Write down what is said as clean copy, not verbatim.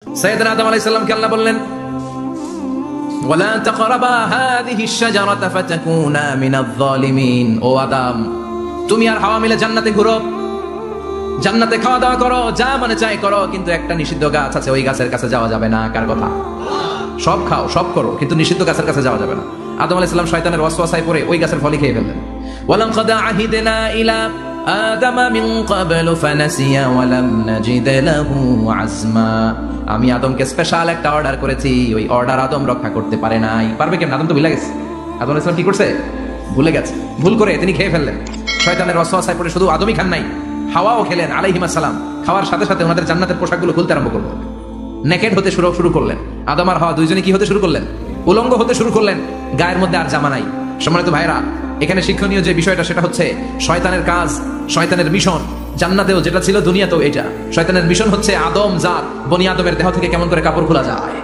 সাইয়েদনা আদম আলাইহিস সালামকে আল্লাহ বললেন ওয়ালা তাকরাবা হাযিহি আশ-শাজারাতা ফাতাকুনা মিনাজ জালিমিন। ও আদম, তুমি আর হাওয়া মিলে জান্নাতে ঘুরো, জান্নাতে খাওয়া দাওয়া করো, যা মনে চাই করো, কিন্তু একটা নিষিদ্ধ গাছ আছে, ওই গাছের কাছে যাওয়া যাবে না। কার কথা? সব খাও, সব করো, কিন্তু নিষিদ্ধ গাছের কাছে যাওয়া যাবে না। আদম আলাইহিস সালাম শয়তানের ওয়াসওয়াসায় পড়ে ওই গাছের ফলই খেয়ে ফেললেন। ওয়ালাকাদ আহিদনা ইলা আদামা মিন ক্বাবলু ফানাসিয়া ওয়া লাম নাজিদ লাহু আজমা। আমি আদমকে স্পেশাল একটা অর্ডার করেছি, ওই অর্ডার আদম রক্ষা করতে পারে নাই। পারবে কেমন? আদম তো ভুলে গেছে। আদম আলাইহিস সালাম কি করছে? ভুলে গেছে। ভুল করে তিনি খেয়ে ফেললেন। শয়তানের ওয়াসওয়াসায় পড়ে শুধু আদমই খান নাই, হাওয়াও খেলেন আলাইহিস সালাম। খাওয়ার সাথে সাথে ওনাদের জান্নাতের পোশাকগুলো খুলতে আরম্ভ করলেন, নেকেড হতে শুরু করলেন। আদম আর হাওয়া দুইজনে কি হতে শুরু করলেন? উলঙ্গ হতে শুরু করলেন। গায়ের মধ্যে আর জামা নাই। সম্মানিত ভাইরা, এখানে শিক্ষণীয় যে বিষয়টা সেটা হচ্ছে শয়তানের কাজ, শয়তানের মিশন জান্নাতেও যেটা ছিল দুনিয়াতেও এটা। শয়তানের মিশন হচ্ছে আদম জাত বনি আদমের দেহ থেকে কেমন করে কাপড় খোলা যায়।